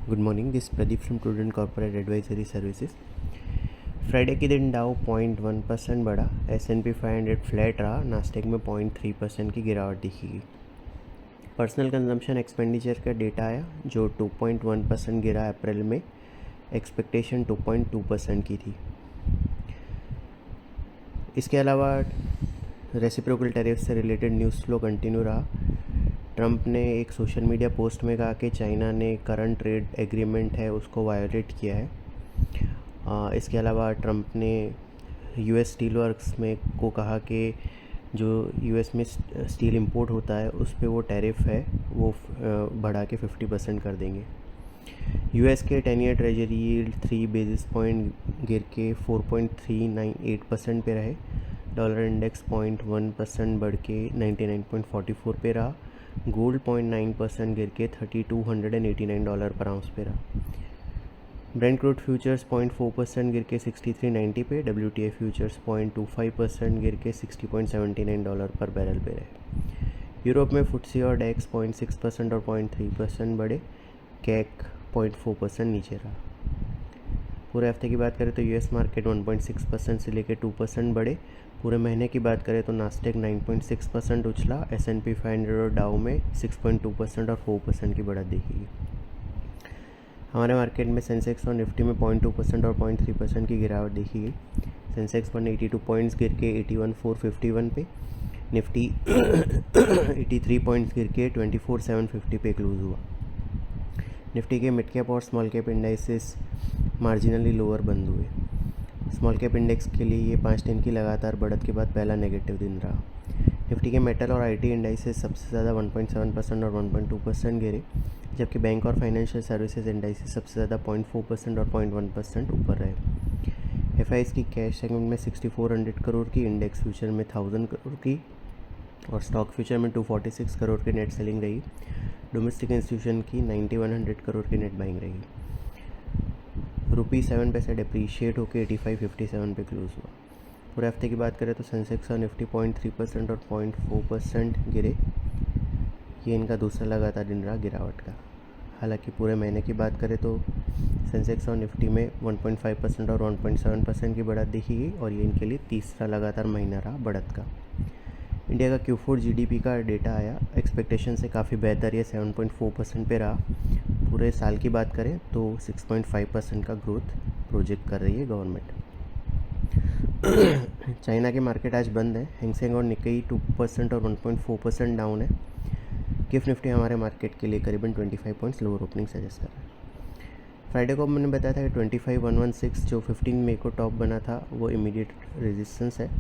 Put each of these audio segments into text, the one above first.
Good morning, this Pradeep from prudent corporate advisory services. Friday के दिन डाउ 0.1% बढ़ा, S&P 500 फ्लैट रहा, नास्टेक में 0.3% की गिरावट दिखी गई। पर्सनल कंजम्पशन एक्सपेंडिचर का डेटा आया जो 2.1% गिरा अप्रैल में, एक्सपेक्टेशन 2.2% की थी। इसके अलावा रेसिप्रोकल टैरिफ से रिलेटेड न्यूज़ फ्लो कंटिन्यू रहा। ट्रंप ने एक सोशल मीडिया पोस्ट में कहा कि चाइना ने करंट ट्रेड एग्रीमेंट है उसको वायोलेट किया है। इसके अलावा ट्रंप ने यूएस स्टील वर्क्स में को कहा कि जो यूएस में स्टील इंपोर्ट होता है उस पे वो टैरिफ है वो बढ़ा के 50% कर देंगे। यूएस के 10 year treasury yield 3 basis point गिर के 4.398% पे रहे। डॉलर इंडेक्स 0.1% बढ़ के 99.44 पे रहा। गोल्ड 0.9% गिर के $3289 पर आउंस पे रहा। ब्रेंट क्रूड फ्यूचर्स 0.4% गिर के 6390 पे। WTI फ्यूचर्स 0.25% गिर के $60.79 पर बैरल पे रहे। यूरोप में फुट्सी और डेक्स 0.6% और 0.3% बढ़े। कैक 0.4% नीचे रहा। पूरे हफ्ते की बात करें तो यूएस मार्केट 1.6% से लेकर 2% बढ़े। पूरे महीने की बात करें तो नास्टेक 9.6% उछला। S&P 500 और डाउ में 6.2% और 4% की बढ़त दिखी। हमारे मार्केट में सेंसेक्स और निफ्टी में 0.2% और 0.3% की गिरावट देखी गई। सेंसेक्स 182 पॉइंट्स गिर के 81,451 पे। निफ्टी 83 पॉइंट्स गिर के 24,750 पे क्लोज हुआ। निफ्टी के मिड कैप और small cap indices marginally lower बंद हुए। स्मॉल कैप इंडेक्स के लिए ये 5 दिन की लगातार बढ़त के बाद पहला नेगेटिव दिन रहा। निफ्टी के मेटल और आईटी इंडाइसेस सबसे ज़्यादा 1.7% और 1.2% गिरे, जबकि बैंक और फाइनेंशियल सर्विसेज इंडाइसेस सबसे ज़्यादा 0.4% और 0.1% ऊपर रहे। एफआईएस की कैश सेगमेंट में 6400 करोड़ की, इंडेक्स फ्यूचर में 1000 करोड़ की और स्टॉक फ्यूचर में 246 करोड़ की नेट सेलिंग रही। डोमेस्टिक इंस्टीट्यूशन की 9100 करोड़ की नेट बाइंग रही। रुपी 7 पैसे डिप्रीशिएट होकर 85.57 पे क्लोज हुआ। पूरे हफ्ते की बात करें तो सेंसेक्स और निफ्टी 0.3% और 0.4% गिरे। ये इनका दूसरा लगातार दिन रहा गिरावट का। हालांकि पूरे महीने की बात करें तो सेंसेक्स और निफ्टी में 1.5% और 1.7% की बढ़त दिखी गई और ये इनके लिए तीसरा लगातार महीना रहा बढ़त का। इंडिया का Q4 GDP का डेटा आया, एक्सपेक्टेशन से काफ़ी बेहतर, ये 7.4% पे रहा। पूरे साल की बात करें तो 6.5% का ग्रोथ प्रोजेक्ट कर रही है गवर्नमेंट। चाइना के मार्केट आज बंद है। हैंगसेंग और निक्केई 2% और 1.4% डाउन है। गिफ्ट निफ्टी हमारे मार्केट के लिए करीबन 25 पॉइंट्स लोअर ओपनिंग सजेस्ट कर रहा है। फ्राइडे को मैंने बताया था कि 25,116 जो 15 मई को टॉप बना था वो इमीडिएट रेजिस्टेंस है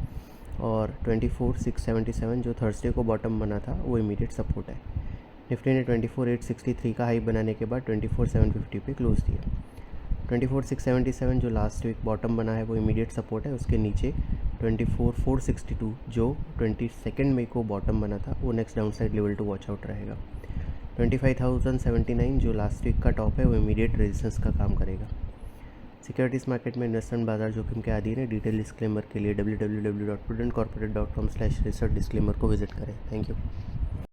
और 24,677 जो थर्सडे को बॉटम बना था वो इमीडिएट सपोर्ट है। निफ्टी ने 24,863 का हाई बनाने के बाद 24,750 पे क्लोज दिया। 24,677 जो लास्ट वीक बॉटम बना है वो इमीडिएट सपोर्ट है। उसके नीचे 24,462 जो 22 मई को बॉटम बना था वो next downside level to watch out रहेगा। 25,079 जो लास्ट वीक का टॉप है वो इमीडिएट रेजिस्टेंस का काम करेगा। सिक्योरिटीज़ मार्केट में इन्वेस्टमेंट बाजार जोखिम के अधीन है। डिटेल डिस्क्लेमर के लिए www.prudentcorporate.com/research डिस्क्लेमर को विजिट करें। Thank you.